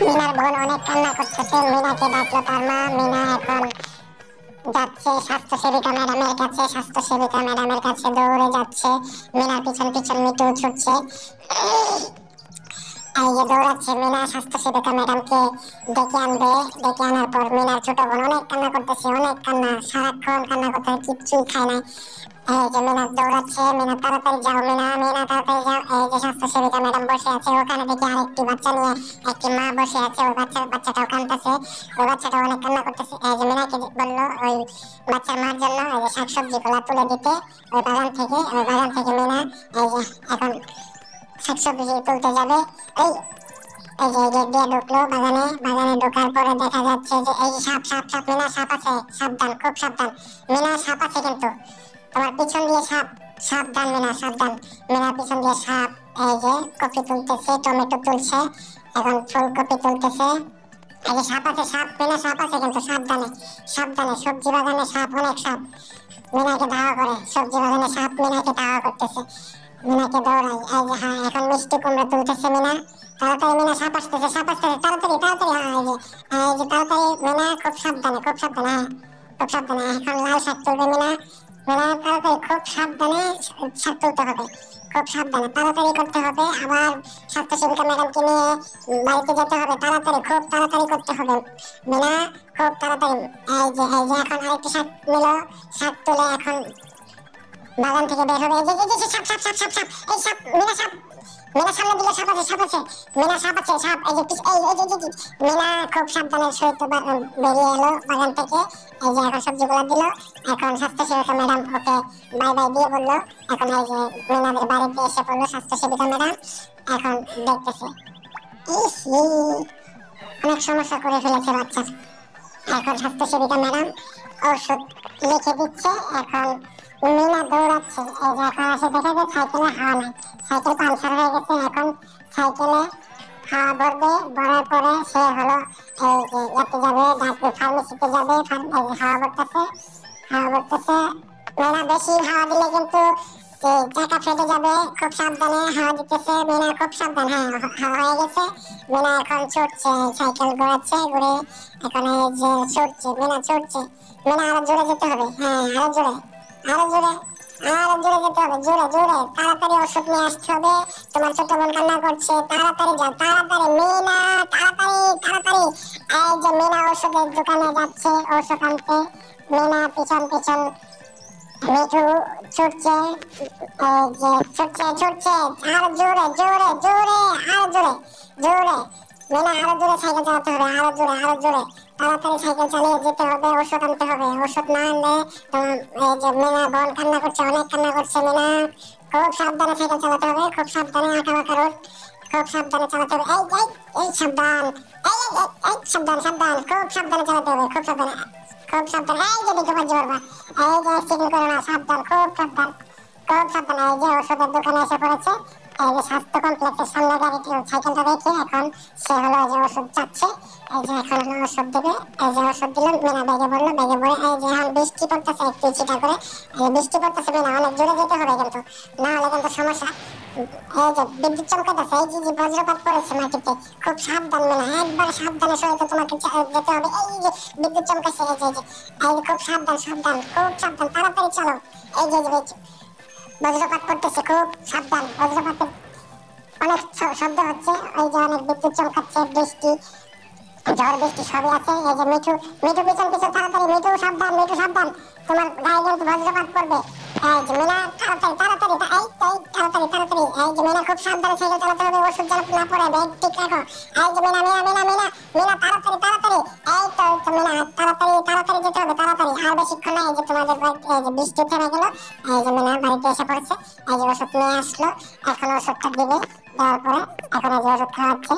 মিনার বোন অনেক কান্না করতেছে, মিনাকে ডাকলো তার মা। মিনা এখন যাচ্ছে স্বাস্থ্য সেবিকা ম্যাডামের কাছে, স্বাস্থ্য সেবিকা ম্যাডামের কাছে দৌড়ে যাচ্ছে। মিনার পিছন পিছন মিঠু ছুটছে। এই যে দৌড়াচ্ছে মিনা স্বাস্থ্য সেবিকা ম্যাডামকে ডেকে আনবে। ডেকে আনার পর মিনার ছোট বোন অনেক কান্না করতেছে, অনেক কান্না, সারাক্ষণ কান্না করতে কিচ্ছুই খায় নাই। এই যে মিনা দৌড়াচ্ছে, মিনা তাড়াতাড়ি যাও, মিনা মিনা তাড়াতাড়ি যাও। এই যে স্বাস্থ্য সেবিকা ম্যাডাম বসে আছে, ওখানে দেখি আরেকটি বাচ্চা নিয়ে একটি মা বসে আছে। ওই বাচ্চাটাও কাঁদতেছে, ওই বাচ্চাটাও অনেক কান্না করতেছে। এই যে মিনাকে বললো ওই বাচ্চার মার জন্য এই যে শাকসবজি গুলা তুলে দিতে ওই বাগান থেকে। ওই বাগান থেকে মিনা এই যে এখন শাকসবজি তুলতে যাবে। এই এই যে গেট দিয়ে ঢুকলো বাগানে। বাগানে ঢোকার পরে দেখা যাচ্ছে যে এই যে সাপ সাপ সাপ, মিনা সাপ আছে, সাবধান, খুব সাবধান। মিনা সাপ আছে কিন্তু তোমার পিছন দিয়ে সাপ, সাবধান মিনা, সাবধান। মিনার পিছন দিয়ে সাপ। এই যে কপি তুলতেছে, টমেটো তুলছে, এখন ফুলকপি তুলতেছে। এই যে সাপ আছে, সাপ, মিনা সাপ আছে কিন্তু সাবধানে, সাবধানে। সবজি বাগানে সাপ, অনেক সাপ। মিনাকে ধাওয়া করে, সবজি বাগানে সাপ মিনাকে ধাওয়া করতেছে। মিনাকে দৌড়াই। এই যে হ্যাঁ এখন মিষ্টি কুমড়া তুলতেছে মিনা। তাড়াতাড়ি মিনা, সাপ আসতেছে, সাপ আসতেছে, তাড়াতাড়ি তাড়াতাড়ি। হ্যাঁ এই যে তাড়াতাড়ি মিনা, খুব সাবধানে, খুব সাবধানে, হ্যাঁ খুব সাবধানে। এখন লাল শাক তুলবে মিনা। মিনা তাড়াতাড়ি খুব সাবধানে শাক তুলতে হবে, খুব সাবধানে, তাড়াতাড়ি করতে হবে। আবার স্বাস্থ্য সেবিকা ম্যাডামকে নিয়ে বাড়িতে যেতে হবে, তাড়াতাড়ি, খুব তাড়াতাড়ি করতে হবে মিনা, খুব তাড়াতাড়ি। এই যে এখন আরেকটি শাক নিল, শাক তুলে এখন বাগান থেকে বের হবে। এই যে সাপ সাপ সাপ সাপ সাপ, এই সাপ, মিনা সাপ, মিনা সামনে দিকে সাপ আছে, সাপ আছে, মিনা সাপ আছে, সাপ। এই যে মিনা খুব সাবধানে সহিত বেরিয়ে এলো বাগান থেকে। এই যে এখন সবজিগুলো দিল। এখন স্বাস্থ্য সেবিকা ম্যাডাম ওকে বাই বাই দিয়ে বললো। এখন এই যে মিনাদের বাড়িতে এসে পড়লো স্বাস্থ্য সেবিকা ম্যাডাম। এখন দেখতেছে ইস অনেক সমস্যা করে ফেলেছে বাচ্চার। এখন স্বাস্থ্য সেবিকা ম্যাডাম ওষুধ লিখে দিচ্ছে। এখন মিনা দৌড়াচ্ছে। এই যে এখন এসে দেখে যে সাইকেলে হাওয়া নাই, সাইকেল পাংচার হয়ে গেছে। এখন সাইকেলে হাওয়া ভরবে, ভরার পরে সে হলো এই যে ইয়াতে যাবে, ডাক্তার ফার্মেসিতে যাবে। হাওয়া ভরতেছে, হাওয়া ভরতেছে। মিনা বেশি হাওয়া দিলে কিন্তু চাকা ফেটে যাবে, খুব সাবধানে হাওয়া দিতেছে মিনা, খুব সাবধান। হ্যাঁ হাওয়া হয়ে গেছে। মিনা এখন ছুটছে, সাইকেল ঘোরাচ্ছে, ঘুরে এখন এই যে ছুটছে মিনা, ছুটছে মিনা। আরো জোরে যেতে হবে, হ্যাঁ আরো জোরে, আরো জোরে, আরো জোরে যেতে হবে, জোরে জোরে। তাড়াতাড়ি ওষুধ নিয়ে আসতে হবে, তোমার ছোট বোন কান্না করছে। তাড়াতাড়ি যাও, তাড়াতাড়ি মিনা, তাড়াতাড়ি তাড়াতাড়ি। এই যে মিনা ওষুধের দোকানে যাচ্ছে ওষুধ আনতে। মিনা পিছন পিছন মিঠু ছুটছে, এই যে ছুটছে ছুটছে, আরো জোরে জোরে জোরে, আরো জোরে জোরে। মিনা আরো জোরে সাইকেল চালাতে হবে, আরো জোরে আরো জোরে। তাড়াতাড়ি সাইকেল চালিয়ে যেতে হবে, ওষুধ আনতে হবে। ওষুধ না আনলে এই যে মিনা বোন কান্না করছে, অনেক কান্না করছে মিনা। খুব সাবধানে সাইকেল চালাতে হবে, খুব সাবধানে, আঁকা বাঁকা রোড, খুব সাবধানে চালাতে হবে। এই সাবধান, এই সাবধান সাবধান, খুব সাবধানে চালাতে হবে, খুব সাবধানে, খুব সাবধান। এই যে দিকে বাজি মারবা, এই যে সিগন্যাল করো না, সাবধান, খুব সাবধান, খুব সাবধান। এই যে ওষুধের দোকানে এসে পড়েছে। এই যে স্বাস্থ্য কমপ্লেক্সের সামনে গাড়িটি, সাইকেলটা রেখে এখন সে হলো এই যে ওষুধ চাচ্ছে। এই যে এখন হলো ওষুধ দেবে। এই যে ওষুধ দিল, মিনা ব্যাগে ভরলো, ব্যাগে ভরে এই যে এখন বৃষ্টি পড়তেছে একটু চিটা করে। এই বৃষ্টি পড়তেছে মিনা, অনেক জোরে যেতে হবে কিন্তু, না হলে কিন্তু সমস্যা। এই যে বিদ্যুৎ চমকাতেছে, এই যে বজ্রপাত পড়েছে মাটিতে, খুব সাবধান মিনা, একবার সাবধানে সহিত তোমাকে যেতে হবে। এই যে বিদ্যুৎ চমকাচ্ছে, এই যে এই যে খুব সাবধান সাবধান, খুব সাবধান, তাড়াতাড়ি চলো। এই যে বজ্রপাত পড়তেছে, খুব সাবধান, বজ্রপাতের অনেক শব্দ হচ্ছে। ওই যে অনেক বিদ্যুৎ চমকাচ্ছে, বৃষ্টি, ঝড় বৃষ্টি সবই আছে। এই যে মিঠু, মিঠু পিছন পিছন, তাড়াতাড়ি, মিঠু সাবধান, মিঠু সাবধান, তোমার গায়ে কিন্তু বজ্রপাত পড়বে। এই যে মিনা তাড়াতাড়ি তাড়াতাড়ি, তাড়াতাড়ি তাড়াতাড়ি। এই যে মিনা খুব সাবধানে সাইকেল চালাতে হবে, ওষুধ যেন না পড়ে, ব্যাগ ঠিক রাখো। এই যে মিনা মিনা মিনা মিনা মিনা, তাড়াতাড়ি তাড়াতাড়ি। এই তো মিনা, তাড়াতাড়ি তাড়াতাড়ি যেতে হবে, তাড়াতাড়ি, আর বেশিক্ষণ না। এই যে তোমাদের এই যে বৃষ্টি থেমে গেল। এই যে মিনা বাড়িতে এসে পড়েছে। এই যে ওষুধ নিয়ে আসলো, এখন ওষুধটা দিবে, দেওয়ার পরে এখন এই যে ওষুধ খাওয়াচ্ছে।